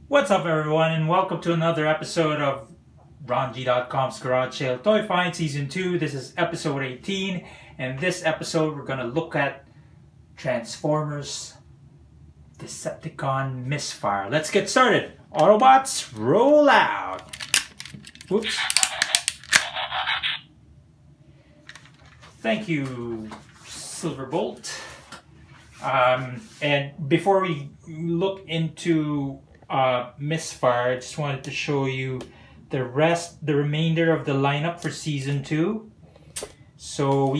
What's up, everyone, and welcome to another episode of RONJIE.com's Garage Sale Toy Find Season 2. This is episode 18, and this episode we're going to look at Transformers Decepticon Misfire. Let's get started. Autobots, roll out. Whoops. Thank you, Silverbolt. And before we look into Misfire, I just wanted to show you the remainder of the lineup for season 2. So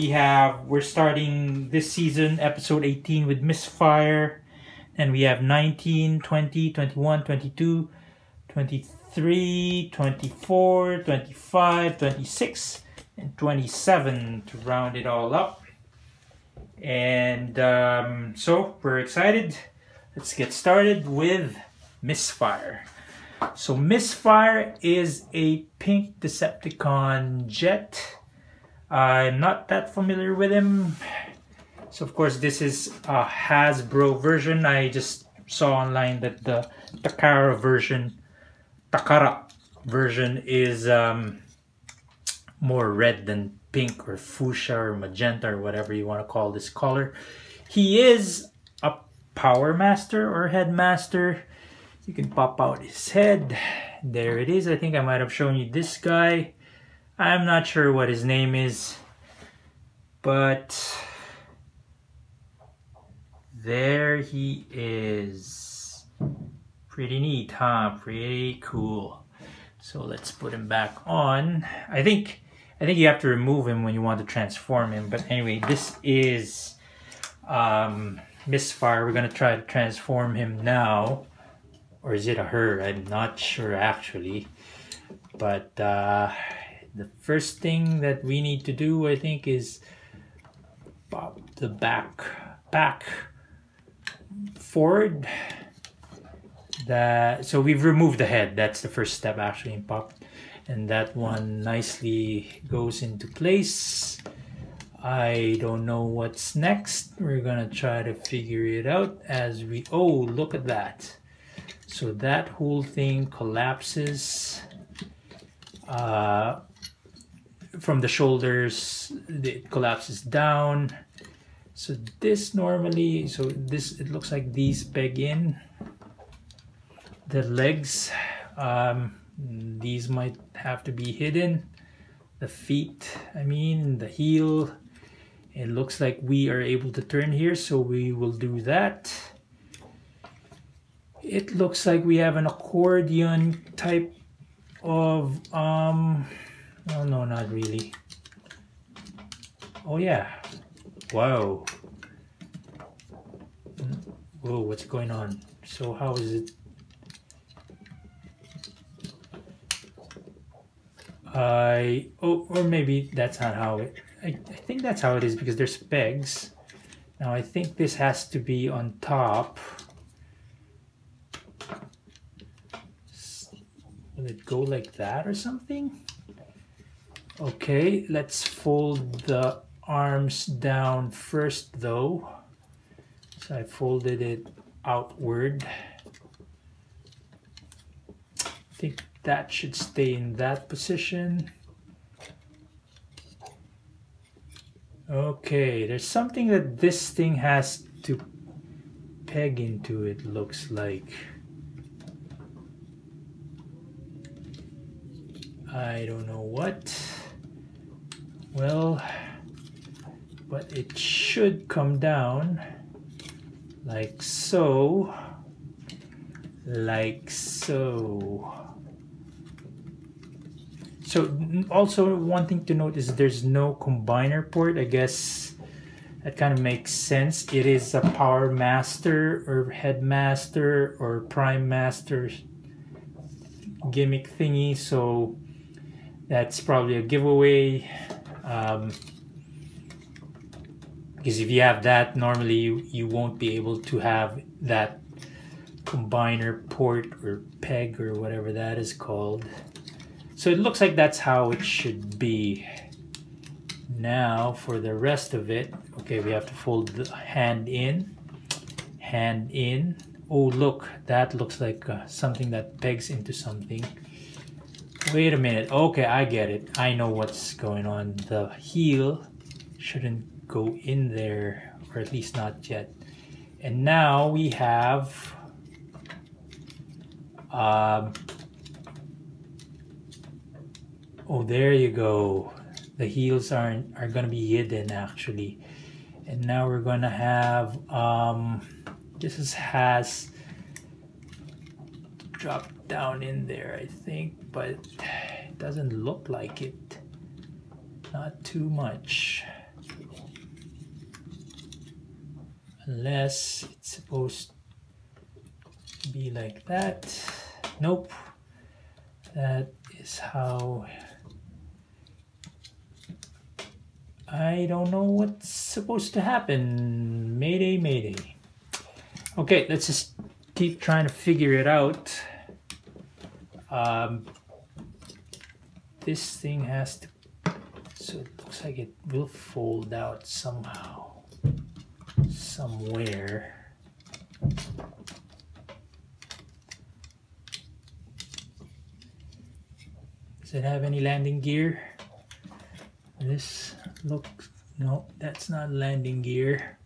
we're starting this season, episode 18, with Misfire, and we have 19, 20, 21, 22, 23, 24, 25, 26, and 27 to round it all up. And so we're excited. Let's get started with Misfire. So Misfire is a pink Decepticon jet. I'm not that familiar with him. So of course this is a Hasbro version. I just saw online that the Takara version is more red than pink or fuchsia or magenta or whatever you want to call this color. He is a Power Master or Headmaster. You can pop out his head. There it is. I think I might have shown you this guy. I'm not sure what his name is, but there he is. Pretty neat, huh? Pretty cool. So let's put him back on. I think you have to remove him when you want to transform him. But anyway, this is Misfire. We're gonna try to transform him now. Or is it a her? I'm not sure actually. But the first thing that we need to do, I think, is pop the back forward. So we've removed the head. That's the first step actually in pop. And that one nicely goes into place. I don't know what's next. We're gonna try to figure it out as we... Oh, look at that. So that whole thing collapses from the shoulders. It collapses down. So this normally, it looks like these peg in. The legs, these might have to be hidden. The feet, the heel. It looks like we are able to turn here, so we will do that. It looks like we have an accordion type of, oh no, not really. Oh yeah, wow. Whoa, what's going on? So how is it? Or maybe that's not how it, I think that's how it is because there's pegs. Now I think this has to be on top. Will it go like that or something? Okay, let's fold the arms down first though. So I folded it outward. I think that should stay in that position. Okay, there's something that this thing has to peg into, it looks like. I don't know what. Well, but it should come down like so. Like so. So also one thing to note is there's no combiner port. I guess that kind of makes sense. It is a Power Master or Headmaster or Prime Master gimmick thingy, so that's probably a giveaway. Because if you have that, normally you won't be able to have that combiner port or peg or whatever that is called. So it looks like that's how it should be. Now for the rest of it, okay, we have to fold the hand in, Oh, look, that looks like something that pegs into something. Wait a minute. Okay, I get it. I know what's going on. The heel shouldn't go in there, or at least not yet. And now we have oh, there you go. The heels are gonna be hidden actually. And now we're gonna have this has dropped down in there, I think, but it doesn't look like it. Not too much. Unless it's supposed to be like that. Nope. That is how... I don't know what's supposed to happen. Mayday, mayday. Okay, let's just keep trying to figure it out. This thing has to... So it looks like it will fold out somehow. Somewhere. Does it have any landing gear? This looks... No, that's not landing gear.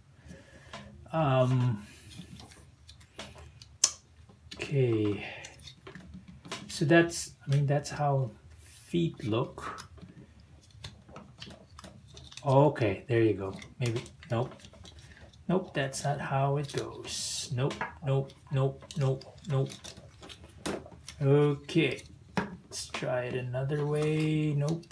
Okay. So that's... I mean, that's how feet look. Okay, there you go. Maybe... Nope. Nope, that's not how it goes. Nope, nope, nope, nope, nope. Okay, let's try it another way. Nope.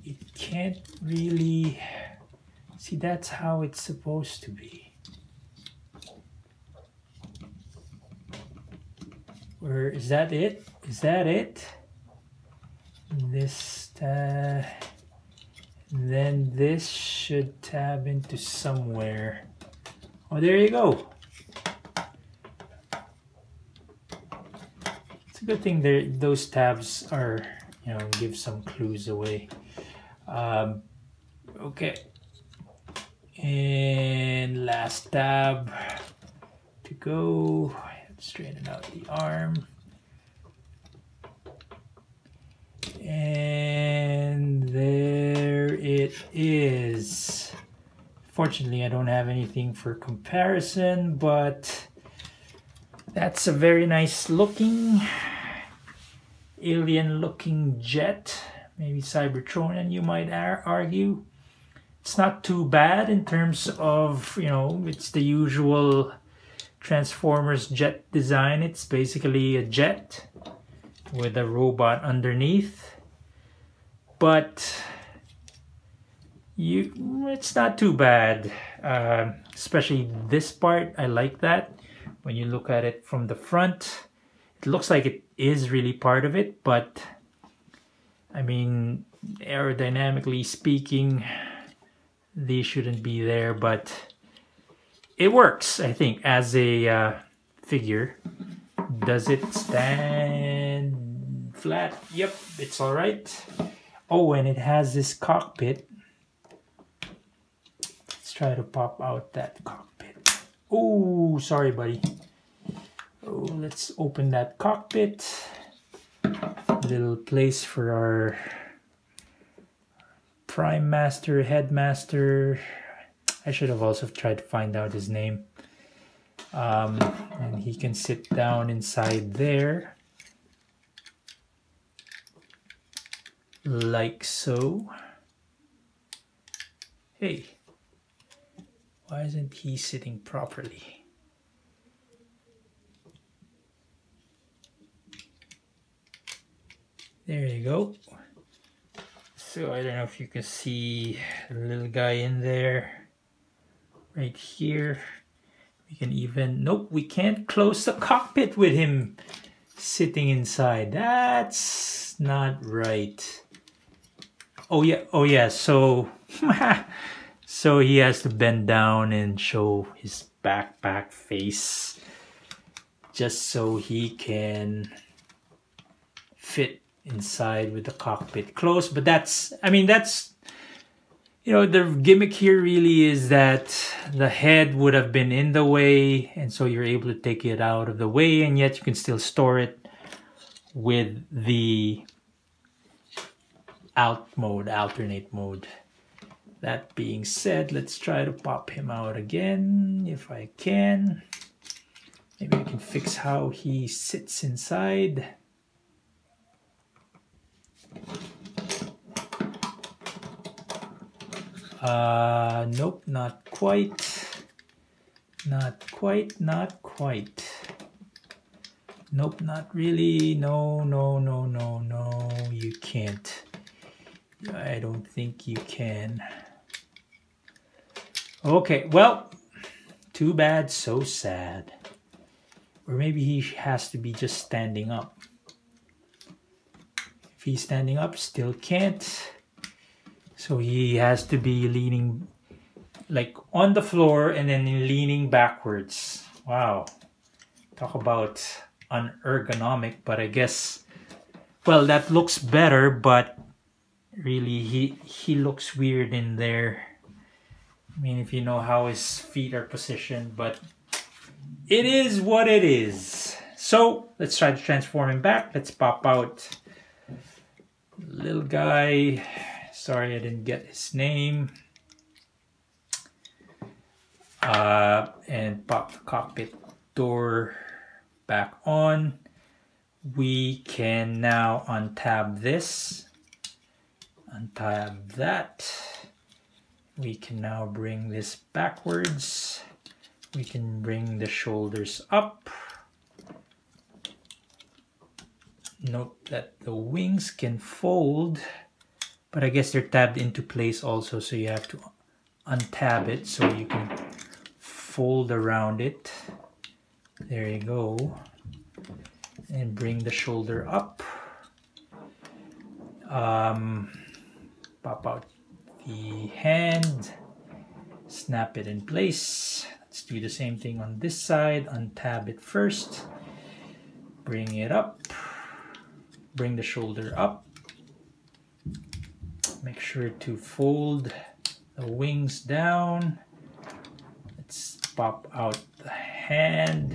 It can't really... See, that's how it's supposed to be. Or is that it? Is that it? This then this should tab into somewhere. Oh, there you go. It's a good thing there those tabs are, you know, give some clues away. Okay, and last tab to go. Straighten out the arm. And there it is. Fortunately, I don't have anything for comparison, but that's a very nice looking, alien looking jet. Maybe Cybertronian, you might argue. It's not too bad in terms of, you know, it's the usual Transformers jet design. It's basically a jet with a robot underneath. But it's not too bad, especially this part. I like that. When you look at it from the front, it looks like it is really part of it, but I mean, aerodynamically speaking, these shouldn't be there, but it works, I think, as a figure. Does it stand flat? Yep, it's all right. Oh, and it has this cockpit. Let's try to pop out that cockpit. Oh, sorry, buddy. Oh, let's open that cockpit. Little place for our Prime Master, Headmaster. I should have also tried to find out his name. And he can sit down inside there. Like so. Hey, why isn't he sitting properly? There you go. So I don't know if you can see the little guy in there. Right here. We can even... Nope, we can't close the cockpit with him sitting inside. That's not right. Oh yeah, so so he has to bend down and show his back face just so he can fit inside with the cockpit closed. But that's, I mean, that's, you know, the gimmick here really is that the head would have been in the way, and so you're able to take it out of the way, and yet you can still store it with the alternate mode. That being said, let's try to pop him out again if I can. Maybe I can fix how he sits inside. Nope, not quite. Not quite, not quite. Nope, not really. No, no, no, no, no, you can't. I don't think you can. Okay, well, too bad, so sad. Or maybe he has to be just standing up. If he's standing up, still can't. So he has to be leaning like on the floor and then leaning backwards. Wow. Talk about unergonomic, but I guess, well, that looks better, but really he looks weird in there. I mean, if you know how his feet are positioned, but it is what it is. So let's try to transform him back. Let's pop out little guy. Sorry, I didn't get his name. And pop the cockpit door back on. We can now untab this. Untab that. We can now bring this backwards. We can bring the shoulders up. Note that the wings can fold, but I guess they're tabbed into place also, so you have to untab it so you can fold around it. There you go. And bring the shoulder up. Pop out the hand, snap it in place. Let's do the same thing on this side. Untab it first, bring it up, bring the shoulder up. Make sure to fold the wings down. Let's pop out the hand.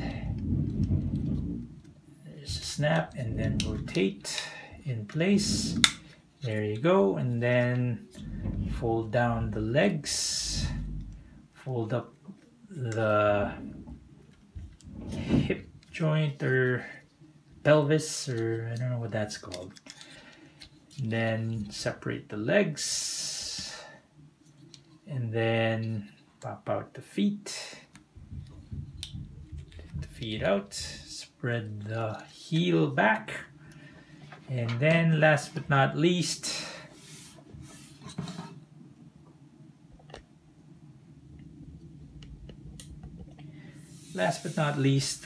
There's a snap and then rotate in place. There you go. And then fold down the legs. Fold up the hip joint or pelvis, or I don't know what that's called. And then separate the legs. And then pop out the feet. Take the feet out. Spread the heel back. And then last but not least,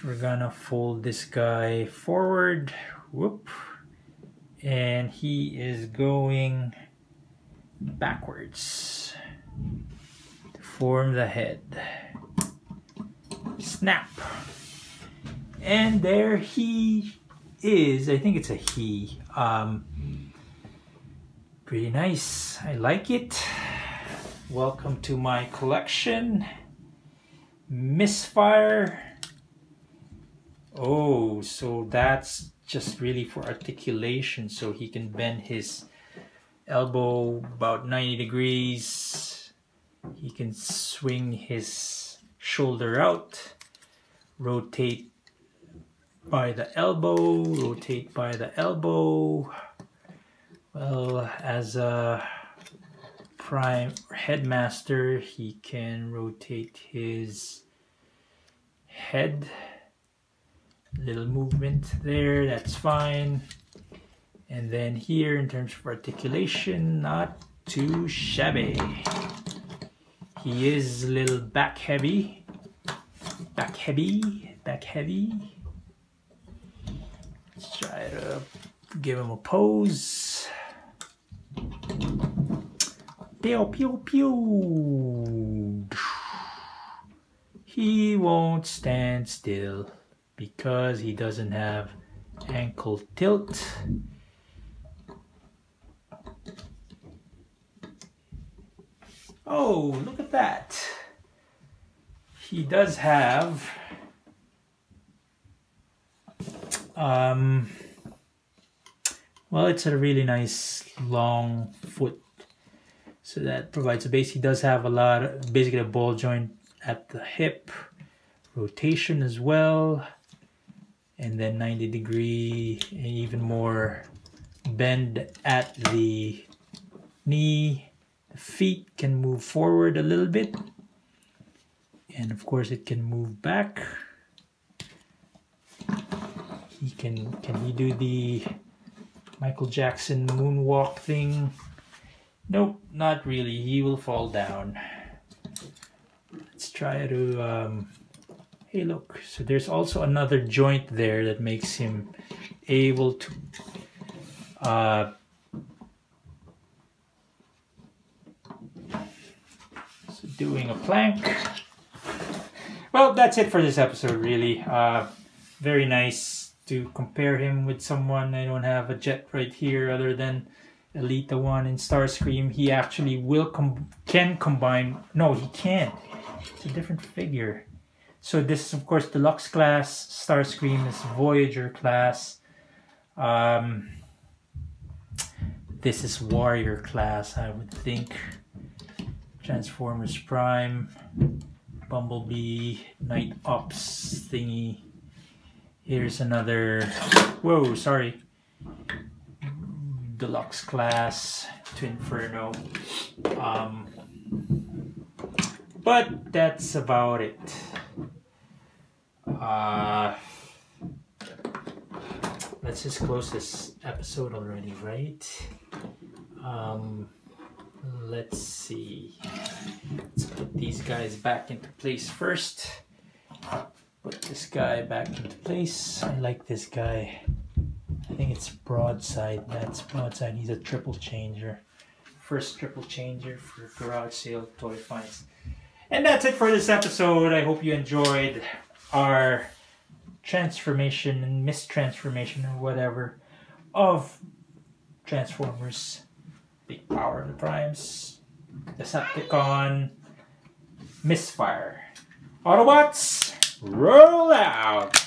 we're gonna fold this guy forward. Whoop. And he is going backwards to form the head. Snap. And there he is. I think it's a he. Pretty nice. I like it. Welcome to my collection. Misfire. Oh, so that's just really for articulation, so he can bend his elbow about 90 degrees. He can swing his shoulder out, rotate by the elbow, rotate by the elbow. Well, as a prime headmaster, he can rotate his head. Little movement there, that's fine. And then here, in terms of articulation, not too shabby. He is a little back heavy. Back heavy, back heavy. Let's try to give him a pose. Pew, pew, pew. He won't stand still because he doesn't have ankle tilt. Oh, look at that. He does have well, it's a really nice long foot, so that provides a base. He does have a lot of, basically a ball joint at the hip, rotation as well, and then 90-degree and even more bend at the knee. The feet can move forward a little bit, and of course it can move back. Can he do the Michael Jackson moonwalk thing? Nope, not really. He will fall down. Let's try to hey, look, so there's also another joint there that makes him able to so doing a plank. Well, that's it for this episode, really. Very nice to compare him with someone. I don't have a jet right here other than Elita 1 and Starscream. He actually can combine. No, he can't. It's a different figure. So this is, of course, Deluxe class. Starscream is Voyager class. This is Warrior class, I would think. Transformers Prime. Bumblebee. Night Ops thingy. Here's another... Whoa, sorry. Deluxe class. Twinferno. But that's about it. Let's just close this episode already, right? Let's see. Let's put these guys back into place first. Put this guy back into place. I like this guy. I think it's Broadside. That's Broadside. He's a triple changer. First triple changer for garage sale toy finds. And that's it for this episode. I hope you enjoyed our transformation and mistransformation or whatever of Transformers. Big Power of the Primes, Decepticon, Misfire. Autobots, roll out!